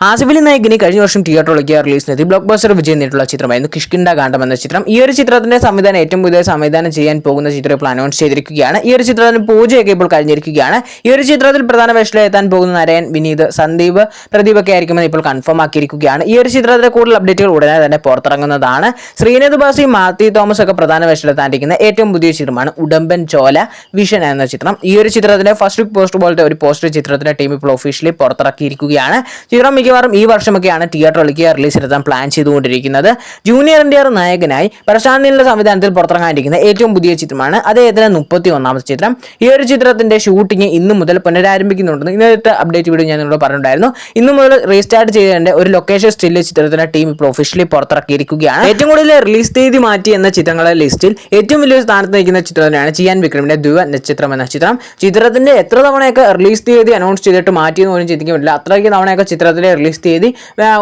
ആസിഫ് അലി നായകിന് കഴിഞ്ഞ വർഷം തിയേറ്ററിലേക്ക് റിലീസിനെത്തി ബ്ലോക്ക് ബസ്റ്റർ വിജയം നേടിയിട്ടുള്ള ചിത്രമായിരുന്നു കിഷ്കിന്ധ കാണ്ഡം എന്ന ചിത്രം. ഈ ഒരു ചിത്രത്തിന്റെ സംവിധാനം ഏറ്റവും പുതിയ സംവിധാനം ചെയ്യാൻ പോകുന്ന ചിത്രം ഇപ്പോൾ അനൗൺസ് ചെയ്തിരിക്കുകയാണ്. ഈ ഒരു ചിത്രത്തിന് പൂജയൊക്കെ ഇപ്പോൾ കഴിഞ്ഞിരിക്കുകയാണ്. ഈ ഒരു ചിത്രത്തിൽ പ്രധാന വേഷത്തിൽ എത്താൻ പോകുന്ന നരയൻ, വിനീത്, സന്ദീപ്, പ്രദീപ് ഒക്കെ ആയിരിക്കുമെന്ന് ഇപ്പോൾ കൺഫേം ആക്കിയിരിക്കുകയാണ്. ഈ ഒരു ചിത്രത്തിലെ കൂടുതൽ അപ്ഡേറ്റുകൾ ഉടനെ തന്നെ പുറത്തിറങ്ങുന്നതാണ്. ശ്രീനാഥ് ബാസി, മാത്യു തോമസ് ഒക്കെ പ്രധാന വേഷത്തിലെത്താനിരിക്കുന്ന ഏറ്റവും പുതിയ ചിത്രമാണ് ഉടമ്പൻ ചോല വിഷൻ എന്ന ചിത്രം. ഈ ഒരു ചിത്രത്തിന്റെ ഫസ്റ്റ് ലുക്ക് പോസ്റ്റർ പോലത്തെ ഒരു പോസ്റ്റർ ചിത്രത്തിന്റെ ടീം ഇപ്പോൾ ഒഫീഷ്യലി പുറത്തിറക്കിയിരിക്കുകയാണ്. ചിത്രം മിക്കവാറും ഈ വർഷമൊക്കെയാണ് തിയേറ്ററിലേക്ക് റിലീസ് എടുത്താൻ പ്ലാൻ ചെയ്തുകൊണ്ടിരിക്കുന്നത്. ജൂനിയർ NTR നായകനായി പ്രശാന്ത് നീലിന്റെ സംവിധാനത്തിൽ പുറത്തിറങ്ങാനിരിക്കുന്ന ഏറ്റവും പുതിയ ചിത്രമാണ് അദ്ദേഹത്തിന്റെ 31ാമത്തെ ചിത്രം. ഈ ഒരു ചിത്രത്തിന്റെ ഷൂട്ടിംഗ് ഇന്ന് മുതൽ പുനരാരംഭിക്കുന്നുണ്ടെന്ന് ഇന്നത്തെ അപ്ഡേറ്റ് വീഡിയോ ഞാൻ നിങ്ങളോട് പറഞ്ഞിട്ടുണ്ടായിരുന്നു. ഇന്ന് മുതൽ റീസ്റ്റാർട്ട് ചെയ്തതിന്റെ ഒരു ലൊക്കേഷൻ സ്റ്റിൽ ചിത്രത്തിന്റെ ടീം ഇപ്പോൾ ഒഫീഷ്യലി പുറത്തിറക്കിയിരിക്കുകയാണ്. ഏറ്റവും കൂടുതൽ റിലീസ് തീയതി മാറ്റി എന്ന ചിത്രങ്ങളുടെ ലിസ്റ്റിൽ ഏറ്റവും വലിയ സ്ഥാനത്ത് നിൽക്കുന്ന ചിത്രം തന്നെയാണ് ചിയാൻ വിക്രമിന്റെ ധ്രുവ നക്ഷത്രം എന്ന ചിത്രം. ചിത്രത്തിന്റെ എത്ര തവണയൊക്കെ റിലീസ് തീയതി അനൗൺസ് ചെയ്തിട്ട് മാറ്റിയെന്ന് പോലും ചിന്തിക്കാൻ പറ്റില്ല. അത്രയ്ക്ക് തവണയൊക്കെ ചിത്രത്തിലെ റിലീസ് തീയതി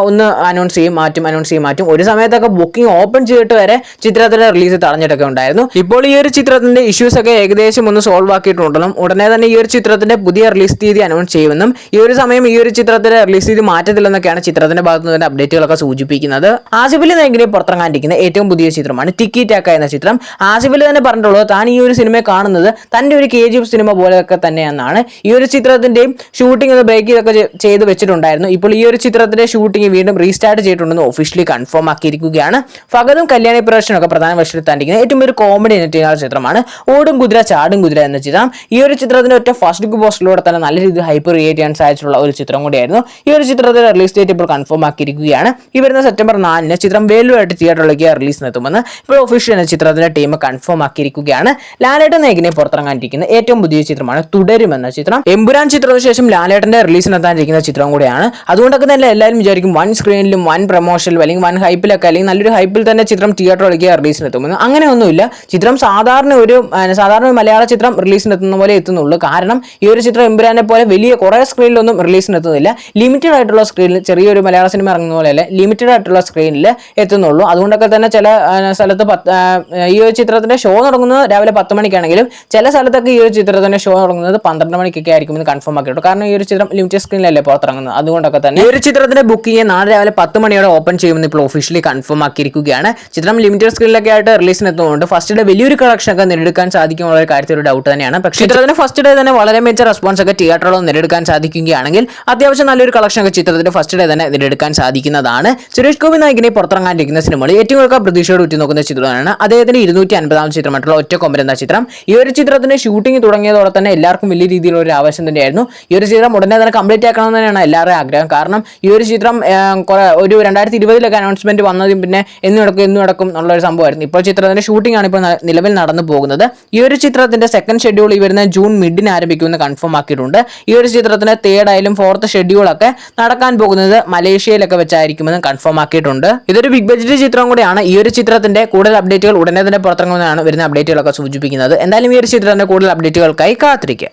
ഒന്ന് അനൗൺസ് ചെയ്യും മാറ്റും. ഒരു സമയത്തൊക്കെ ബുക്കിംഗ് ഓപ്പൺ ചെയ്തിട്ട് വരെ ചിത്രത്തിന്റെ റിലീസ് തടഞ്ഞിട്ടൊക്കെ ഉണ്ടായിരുന്നു. ഇപ്പോൾ ഈ ഒരു ചിത്രത്തിന്റെ ഇഷ്യൂസ് ഒക്കെ ഏകദേശം ഒന്ന് സോൾവ് ആക്കിയിട്ടുണ്ടെന്നും ഉടനെ തന്നെ ഈ ഒരു ചിത്രത്തിന്റെ പുതിയ റിലീസ് തീയതി അനൗൺസ് ചെയ്യുമെന്നും ഈ ഒരു സമയം ഈ ഒരു ചിത്രത്തിന്റെ റിലീസ് തീയതി മാറ്റത്തില്ലെന്നൊക്കെയാണ് ചിത്രത്തിന്റെ ഭാഗത്ത് നിന്ന് അപ്ഡേറ്റുകളൊക്കെ സൂചിപ്പിക്കുന്നത്. ആസിഫ് അലി നായകനെ പുറത്തിറങ്ങാനിരിക്കുന്ന ഏറ്റവും പുതിയ ചിത്രമാണ് ടിക്കി ടാക്ക എന്ന ചിത്രം. ആസിഫ് അലി തന്നെ പറഞ്ഞിട്ടുള്ളത് താൻ ഈ ഒരു സിനിമയെ കാണുന്നത് തന്റെ ഒരു KGF സിനിമ പോലെയൊക്കെ തന്നെയെന്നാണ്. ഈ ഒരു ചിത്രത്തിന്റെയും ഷൂട്ടിംഗ് ഒന്ന് ബ്രേക്ക് ചെയ്തൊക്കെ ചെയ്ത് വെച്ചിട്ടുണ്ടായിരുന്നു. ഇപ്പോൾ ഈ ഒരു ചിത്രത്തിന്റെ ഷൂട്ടിംഗ് വീണ്ടും റീസ്റ്റാർട്ട് ചെയ്തിട്ടുണ്ടെന്ന് ഒഫീഷ്യലി കൺഫേം ആക്കിയിരിക്കുകയാണ്. ഫഹദും കല്യാണി പ്രദർശനം ഒക്കെ പ്രധാന വേഷത്തിലെത്താനിരിക്കുന്ന ഏറ്റവും ഒരു കോമഡി ചിത്രമാണ് ഓടും കുതിര ചാടും കുതിര എന്ന ചിത്രം. ഈ ഒരു ചിത്രത്തിന്റെ ഒറ്റ ഫസ്റ്റ് ലുക്ക് പോസ്റ്ററിലൂടെ തന്നെ നല്ല രീതിയിൽ ഹൈപ്പ് ക്രിയേറ്റ് ചെയ്യാൻ സാധിച്ചിട്ടുള്ള ഒരു ചിത്രം കൂടിയായിരുന്നു. ഈ ഒരു ചിത്രത്തിന്റെ റിലീസ് ഡേറ്റ് ഇപ്പോൾ കൺഫേം ആക്കിയിരിക്കുകയാണ്. ഈ വരുന്ന സെപ്റ്റംബർ 4 ചിത്രം വേലുവായിട്ട് തിയേറ്ററിലേക്ക് റിലീസിനെത്തുമെന്ന് ഇപ്പോൾ ഒഫീഷ്യൽ ചിത്രത്തിന്റെ ടീം കൺഫേം ആക്കിയിരിക്കുകയാണ്. ലാലേട്ടൻ നായകനെ പുറത്തിറങ്ങാനിരിക്കുന്ന ഏറ്റവും പുതിയ ചിത്രമാണ് തുടരും എന്ന ചിത്രം. എമ്പുരാൻ ചിത്രത്തിന് ശേഷം ലാലേട്ടന്റെ റിലീസിനെത്താനിരിക്കുന്ന ചിത്രം കൂടിയാണ്. അതുകൊണ്ടൊക്കെ തന്നെ എല്ലാവരും വിചാരിക്കും വൺ സ്ക്രീനിലും വൺ പ്രൊമോഷനിലും അല്ലെങ്കിൽ വൺ ഹൈപ്പിലൊക്കെ അല്ലെങ്കിൽ നല്ലൊരു ഹൈപ്പിൽ തന്നെ ചിത്രം തിയേറ്ററിലേക്ക് റിലീസിനെത്തുമെന്ന്. അങ്ങനെയൊന്നുമില്ല. ചിത്രം സാധാരണ ഒരു മലയാള ചിത്രം റിലീസിനെത്തുന്ന പോലെ എത്തുന്നുള്ളൂ. കാരണം ഈ ഒരു ചിത്രം എമ്പുരാനെ പോലെ വലിയ കുറേ സ്ക്രീനിലൊന്നും റിലീസിനെത്തുന്നില്ല. ലിമിറ്റഡ് ആയിട്ടുള്ള സ്ക്രീനിൽ ചെറിയൊരു മലയാള സിനിമ ഇറങ്ങുന്ന പോലെ ലിമിറ്റഡ് ആയിട്ടുള്ള സ്ക്രീനിൽ എത്തുന്നുള്ളൂ. അതുകൊണ്ടൊക്കെ തന്നെ ചില സ്ഥലത്ത് ഈ ഒരു ചിത്രത്തിന്റെ ഷോ തുടങ്ങുന്നത് രാവിലെ 10 മണിക്കാണെങ്കിലും ചില സ്ഥലത്തൊക്കെ ഈ ഒരു ചിത്രത്തിന്റെ ഷോ തുടങ്ങുന്നത് 12 മണിക്കൊക്കെ ആയിരിക്കും കൺഫേം ആക്കിയിട്ടു. കാരണം ഈ ഒരു ചിത്രം ലിമിറ്റഡ് സ്ക്രീനിലല്ലേ പുറത്തിറങ്ങുന്നത്. അതുകൊണ്ടൊക്കെ തന്നെ ഈ ഒരു ചിത്രത്തിന്റെ ബുക്കിംഗ് നാളെ രാവിലെ 10 മണിയോടെ ഓപ്പൺ ചെയ്യുമെന്ന് ഇപ്പോൾ ഒഫീഷ്യലി കൺഫേം ആക്കിയിരിക്കുകയാണ്. ചിത്രം ലിമിറ്റഡ് സ്ക്രീനിലൊക്കെ ആയിട്ട് റിലീസിനെത്തുന്നുണ്ട്. ഫസ്റ്റ് ഡേ വലിയൊരു കളക്ഷൻ ഒക്കെ നേടിയെടുക്കാൻ സാധിക്കുമുള്ള ഒരു കാര്യത്തിൽ ഒരു ഡൗട്ട് തന്നെയാണ്. പക്ഷേ ചിത്രത്തിന്റെ ഫസ്റ്റ് ഡേ തന്നെ വളരെ മികച്ച റെസ്പോൺസ് ഒക്കെ തിയേറ്ററുകളിൽ നേടിയെടുക്കാൻ സാധിക്കുകയാണെങ്കിൽ അത്യാവശ്യം നല്ലൊരു കളക്ഷൻ ഒക്കെ ചിത്രത്തിന്റെ ഫസ്റ്റ് ഡേ തന്നെ നേടിയെടുക്കാൻ സാധിക്കുന്നതാണ്. സുരേഷ് ഗോപി നായകനെ പുറത്തിറങ്ങാനിരിക്കുന്ന സിനിമകൾ ഏറ്റവും കൂടുതൽ പ്രതീക്ഷയോട് ഉറ്റുനോക്കുന്ന ചിത്രമാണ് അദ്ദേഹത്തിന്റെ 250ാമത്തെ ചിത്രമായിട്ടുള്ള ഒറ്റക്കൊമ്പൻ എന്ന ചിത്രം. ഈ ഒരു ചിത്രത്തിന്റെ ഷൂട്ടിംഗ് തുടങ്ങിയതോടെ തന്നെ എല്ലാവർക്കും വലിയ രീതിയിലുള്ള ഒരു ആവശ്യം തന്നെയായിരുന്നു. ഈ ഒരു ചിത്രം ഉടനെ തന്നെ കംപ്ലീറ്റ് ആക്കണമെന്ന് തന്നെയാണ് എല്ലാവരുടെയും ആഗ്രഹം. കാരണം ഈ ഒരു ചിത്രം ഒരു 2020 അനൗൺസ്മെന്റ് വന്നതും പിന്നെ എന്നു നടക്കും എന്നുള്ള ഒരു സംഭവമായിരുന്നു. ഇപ്പോൾ ചിത്രത്തിന്റെ ഷൂട്ടിംഗ് ആണ് ഇപ്പോൾ നിലവിൽ നടന്നു പോകുന്നത്. ഈ ഒരു ചിത്രത്തിന്റെ സെക്കൻഡ് ഷെഡ്യൂൾ ഈ വരുന്ന ജൂൺ മിഡിന് ആരംഭിക്കുമെന്ന് കൺഫേം ആക്കിയിട്ടുണ്ട്. ഈ ഒരു ചിത്രത്തിന്റെ 3rd ആയാലും 4th ഷെഡ്യൂളൊക്കെ നടക്കാൻ പോകുന്നത് മലേഷ്യയിലൊക്കെ വെച്ചായിരിക്കുമെന്ന് കൺഫേം ആക്കിയിട്ടുണ്ട്. ഇതൊരു ബിഗ് ബഡ്ജറ്റ് ചിത്രം കൂടിയാണ്. ഈ ഒരു ചിത്രത്തിന്റെ കൂടുതൽ അപ്ഡേറ്റുകൾ ഉടനെ തന്നെ പുറത്തിറങ്ങുമെന്നാണ് വരുന്ന അപ്ഡേറ്റുകളൊക്കെ സൂചിപ്പിക്കുന്നത്. എന്തായാലും ഈ ഒരു ചിത്രത്തിന്റെ കൂടുതൽ അപ്ഡേറ്റുകൾക്കായി കാത്തിരിക്കുക.